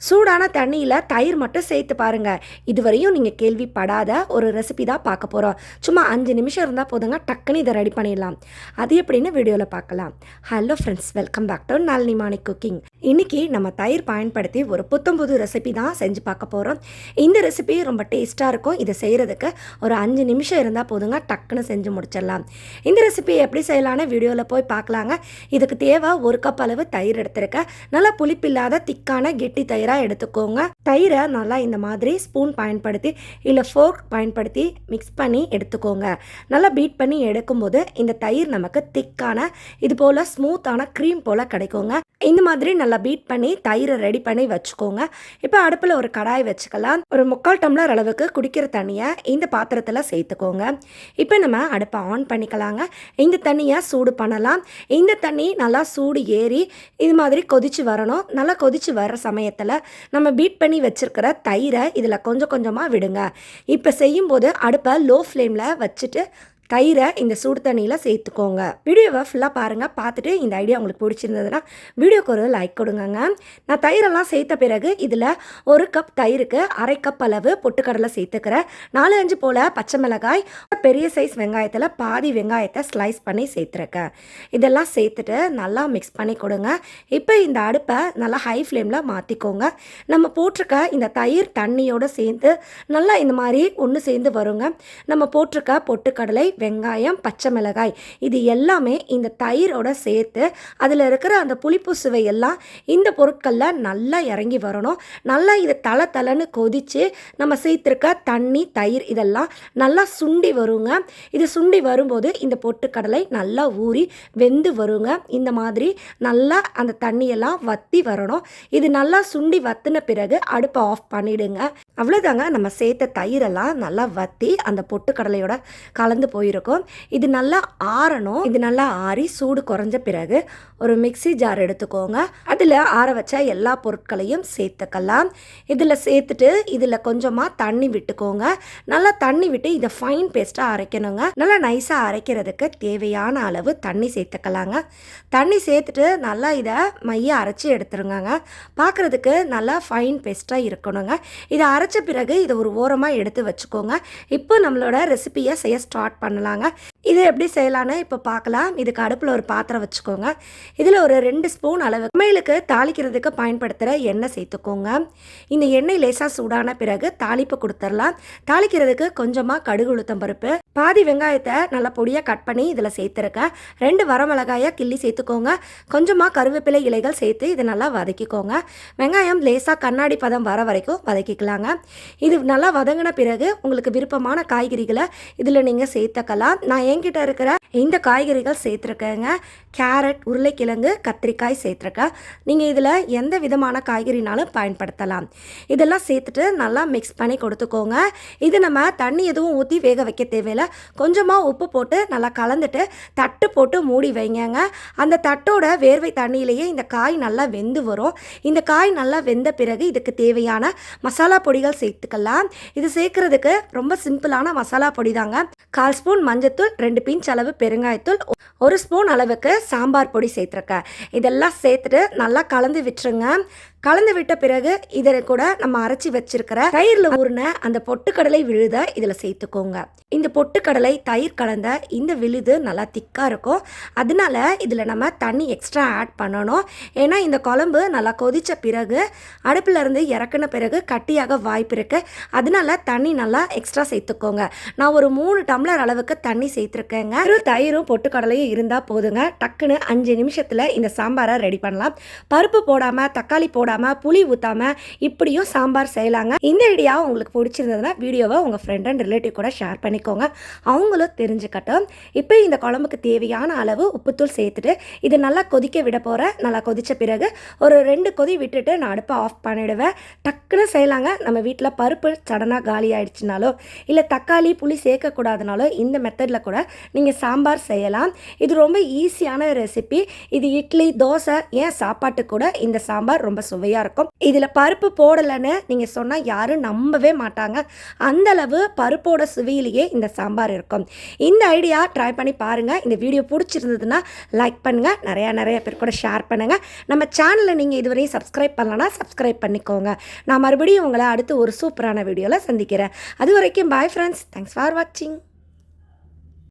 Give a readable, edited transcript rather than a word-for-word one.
சூடான தண்ணியில் தயிர் மட்டும் சேர்த்து பாருங்கள். இதுவரையும் நீங்கள் கேள்விப்படாத ஒரு ரெசிபி தான் பார்க்க போகிறோம். சும்மா 5 நிமிஷம் இருந்தால் போதுங்க, டக்குன்னு இதை ரெடி பண்ணிடலாம். அது எப்படின்னு வீடியோவில் பார்க்கலாம். Hello friends, welcome back to Nalini morning cooking. இன்றைக்கி நம்ம தயிர் பயன்படுத்தி ஒரு புத்தம்புது ரெசிபி தான் செஞ்சு பார்க்க போகிறோம். இந்த ரெசிபி ரொம்ப டேஸ்ட்டாக இருக்கும். இதை செய்கிறதுக்கு ஒரு 5 நிமிஷம் இருந்தால் போதுங்க, டக்குன்னு செஞ்சு முடிச்சிடலாம். இந்த ரெசிபி எப்படி செய்யலான்னு வீடியோவில் போய் பார்க்கலாங்க. இதுக்கு தேவை 1 கப் அளவு தயிர் எடுத்திருக்கேன். நல்லா புளிப்பில்லாத திக்கான கெட்டி தயிர் எடுத்துக்கோங்க. தயிரை நல்லா இந்த மாதிரி ஸ்பூன் பயன்படுத்தி இல்லை ஃபோர்க் பயன்படுத்தி மிக்ஸ் பண்ணி எடுத்துக்கோங்க. நல்லா பீட் பண்ணி எடுக்கும்போது இந்த தயிர் நமக்கு திக்கான இது போல் ஸ்மூத்தான க்ரீம் போல் கிடைக்குங்க. இந்த மாதிரி நல்லா பீட் பண்ணி தயிரை ரெடி பண்ணி வச்சுக்கோங்க. இப்போ அடுப்பில் ஒரு கடாய் வச்சுக்கலாம். ஒரு 3/4 டம்ளர் அளவுக்கு குடிக்கிற தண்ணியை இந்த பாத்திரத்தில் சேர்த்துக்கோங்க. இப்போ நம்ம அடுப்பை ஆன் பண்ணிக்கலாங்க. இந்த தண்ணியை சூடு பண்ணலாம். இந்த தண்ணி நல்லா சூடு ஏறி இது மாதிரி கொதிச்சு வரணும். நல்லா கொதிச்சு வர்ற சமயத்தில் நம்ம பீட் பண்ணி வச்சுருக்கிற தயிரை இதில் கொஞ்சம் கொஞ்சமாக விடுங்க. இப்போ செய்யும்போது அடுப்பை லோ ஃப்ளேமில் வச்சுட்டு தயிரை இந்த சூடு தண்ணியில் சேர்த்துக்கோங்க. வீடியோவை ஃபுல்லாக பாருங்கள். பார்த்துட்டு இந்த ஐடியா உங்களுக்கு பிடிச்சிருந்ததுன்னா வீடியோக்கு ஒரு லைக் கொடுங்கங்க. நான் தயிரெல்லாம் சேர்த்த பிறகு இதில் 1 கப் தயிருக்கு 1/2 கப் அளவு பொட்டுக்கடலை சேர்த்துக்கிறேன். 4-5 போல் பச்சை மிளகாய், பெரிய சைஸ் வெங்காயத்தில் பாதி வெங்காயத்தை ஸ்லைஸ் பண்ணி சேர்த்துருக்கேன். இதெல்லாம் சேர்த்துட்டு நல்லா மிக்ஸ் பண்ணி கொடுங்க. இப்போ இந்த அடுப்பை நல்லா ஹை ஃப்ளேமில் மாற்றிக்கோங்க. நம்ம போட்டிருக்க இந்த தயிர் தண்ணியோடு சேர்ந்து நல்லா இந்த மாதிரி ஒன்று சேர்ந்து வருங்க. நம்ம போட்டிருக்க பொட்டுக்கடலை, வெங்காயம், பச்சை மிளகாய் இது எல்லாமே இந்த தயிரோட சேர்த்து அதில் இருக்கிற அந்த புளிப்பு சுவை எல்லாம் இந்த பொருட்களில் நல்லா இறங்கி வரணும். நல்லா இது தளன்னு கொதித்து நம்ம சேர்த்துருக்க தண்ணி, தயிர் இதெல்லாம் நல்லா சுண்டி வருங்க. இது சுண்டி வரும்போது இந்த பொட்டுக்கடலை நல்லா ஊறி வெந்து வருங்க. இந்த மாதிரி நல்லா அந்த தண்ணியெல்லாம் வற்றி வரணும். இது நல்லா சுண்டி வற்றின பிறகு அடுப்பை ஆஃப் பண்ணிவிடுங்க. அவ்வளோதாங்க, நம்ம சேர்த்த தயிரெல்லாம் நல்லா வற்றி அந்த பொட்டுக்கடலையோட கலந்து போயிருக்கும். இது நல்லா ஆறணும். இது நல்லா ஆறி சூடு குறைஞ்ச பிறகு ஒரு மிக்ஸி ஜார் எடுத்துக்கோங்க. அதில் ஆற வச்ச எல்லா பொருட்களையும் சேர்த்துக்கலாம். இதில் சேர்த்துட்டு இதில் கொஞ்சமாக தண்ணி விட்டுக்கோங்க. நல்லா தண்ணி விட்டு இதை ஃபைன் பேஸ்ட்டாக அரைக்கணுங்க. நல்லா நைஸாக அரைக்கிறதுக்கு தேவையான அளவு தண்ணி சேர்த்துக்கலாங்க. தண்ணி சேர்த்துட்டு நல்லா இதை மைய அரைச்சி எடுத்துருங்க. பார்க்குறதுக்கு நல்லா ஃபைன் பேஸ்ட்டாக இருக்கணுங்க. இதை அரைச்ச பிறகு இதை ஒரு ஓரமாக எடுத்து வச்சுக்கோங்க. இப்போ நம்மளோட ரெசிபியை செய்ய ஸ்டார்ட் பண்ணலாங்க. இது எப்படி செய்யலான்னு இப்போ பார்க்கலாம். இதுக்கு அடுப்பில் ஒரு பாத்திரம் வச்சுக்கோங்க. இதில் ஒரு 2 ஸ்பூன் அளவு சமையலுக்கு தாளிக்கிறதுக்கு பயன்படுத்துகிற எண்ணெய் சேர்த்துக்கோங்க. இந்த எண்ணெய் லேசாக சூடான பிறகு தாளிப்பு கொடுத்துடலாம். தாளிக்கிறதுக்கு கொஞ்சமாக கடுகு, உளுத்தம் பருப்பு, பாதி வெங்காயத்தை நல்லா பொடியாக கட் பண்ணி இதில் சேர்த்துருக்கேன். 2 வரமிளகாயை கிள்ளி சேர்த்துக்கோங்க. கொஞ்சமாக கருவேப்பிலை இலைகள் சேர்த்து இதை நல்லா வதக்கிக்கோங்க. வெங்காயம் லேசாக கண்ணாடி பதம் வர வரைக்கும் வதக்கிக்கலாங்க. இது நல்லா வதங்கின பிறகு உங்களுக்கு விருப்பமான காய்கறிகளை இதில் நீங்கள் சேர்த்துக்கலாம். நான் என்கிட்ட இருக்கிற இந்த காய்கறிகள் சேர்த்துருக்கேங்க. கேரட், உருளைக்கிழங்கு, கத்திரிக்காய் சேர்த்துருக்கேன். நீங்கள் இதில் எந்த விதமான காய்கறினாலும் பயன்படுத்தலாம். இதெல்லாம் சேர்த்துட்டு நல்லா மிக்ஸ் பண்ணி கொடுத்துக்கோங்க. இது நம்ம தண்ணி எதுவும் ஊற்றி வேக வைக்க தேவையில்லை. கொஞ்சமாக உப்பு போட்டு நல்லா கலந்துட்டு தட்டு போட்டு மூடி வைங்க. அந்த தட்டோட வேர்வை தண்ணியிலேயே இந்த காய் நல்லா வெந்து வரும். இந்த காய் நல்லா வெந்த பிறகு இதுக்கு தேவையான மசாலா பொடிகள் சேர்த்துக்கலாம். இது சேர்க்கறதுக்கு ரொம்ப சிம்பிளான மசாலா பொடி தாங்க. 1/4 ஸ்பூன் மஞ்சத்தூள், 2 பிஞ்ச் அளவு பெருங்காயத்தூள், 1 ஸ்பூன் அளவுக்கு சாம்பார் பொடி சேர்த்துருக்கேன். இதெல்லாம் சேர்த்துட்டு நல்லா கலந்து விட்டுருங்க. கலந்து விட்ட பிறகு இதில் கூட நம்ம அரைச்சி வச்சிருக்கிற தயிரில் ஊறின அந்த பொட்டுக்கடலை விழுத இதில் சேர்த்துக்கோங்க. இந்த பொட்டுக்கடலை தயிர் கலந்த இந்த விழுது நல்லா திக்காக இருக்கும். அதனால இதில் நம்ம தண்ணி எக்ஸ்ட்ரா ஆட் பண்ணணும். ஏன்னா இந்த குழம்பு நல்லா கொதித்த பிறகு அடுப்பில் இருந்து இறக்குன பிறகு கட்டியாக வாய்ப்பு இருக்குது. அதனால தண்ணி நல்லா எக்ஸ்ட்ரா சேர்த்துக்கோங்க. நான் ஒரு 3 டம்ளர் அளவுக்கு தண்ணி சேர்த்துருக்கேங்க. தயிரும் பொட்டுக்கடலையும் இருந்தால் போதுங்க. டக்குன்னு 5 நிமிஷத்தில் இந்த சாம்பாரை ரெடி பண்ணலாம். பருப்பு போடாமல், தக்காளி போடாமல், புளி ஊற்றாமல் இப்படியும் சாம்பார் செய்யலாங்க. இந்த ஐடியா உங்களுக்கு பிடிச்சிருந்ததுன்னா வீடியோவை உங்கள் ஃப்ரெண்ட் அண்ட் ரிலேட்டிவ் கூட ஷேர் பண்ணிக்கோங்க. அவங்களும் தெரிஞ்சுக்கட்டும். இப்போ இந்த குழம்புக்கு தேவையான அளவு உப்புத்தூள் சேர்த்துட்டு இது நல்லா கொதிக்க விட போகிறேன். நல்லா கொதித்த பிறகு ஒரு 2 கொதி விட்டுட்டு நான் அடுப்பை ஆஃப் பண்ணிவிடுவேன். டக்குன்னு செய்யலாங்க. நம்ம வீட்டில் பருப்பு சடனாக காலி ஆகிடுச்சினாலோ இல்லை தக்காளி புளி சேர்க்கக்கூடாதுனாலோ இந்த மெத்தடில் கூட நீங்கள் சாம்பார் செய்யலாம். இது ரொம்ப ஈஸியான ரெசிபி. இது இட்லி, தோசை, ஏன் சாப்பாட்டு கூட இந்த சாம்பார் ரொம்ப சுவை சுவையாக இருக்கும். இதில் பருப்பு போடலைன்னு நீங்கள் சொன்னால் யாரும் நம்பவே மாட்டாங்க. அந்தளவு பருப்போட சுவையிலேயே இந்த சாம்பார் இருக்கும். இந்த ஐடியா ட்ரை பண்ணி பாருங்கள். இந்த வீடியோ பிடிச்சிருந்ததுன்னா லைக் பண்ணுங்கள், நிறைய பேர் கூட ஷேர் பண்ணுங்கள். நம்ம சேனலை நீங்கள் இதுவரையும் சப்ஸ்கிரைப் பண்ணலன்னா சப்ஸ்கிரைப் பண்ணிக்கோங்க. நான் மறுபடியும் உங்களை அடுத்து ஒரு சூப்பரான வீடியோவில் சந்திக்கிறேன். அது வரைக்கும் பாய் ஃப்ரெண்ட்ஸ். தேங்க்ஸ் ஃபார் வாட்சிங்.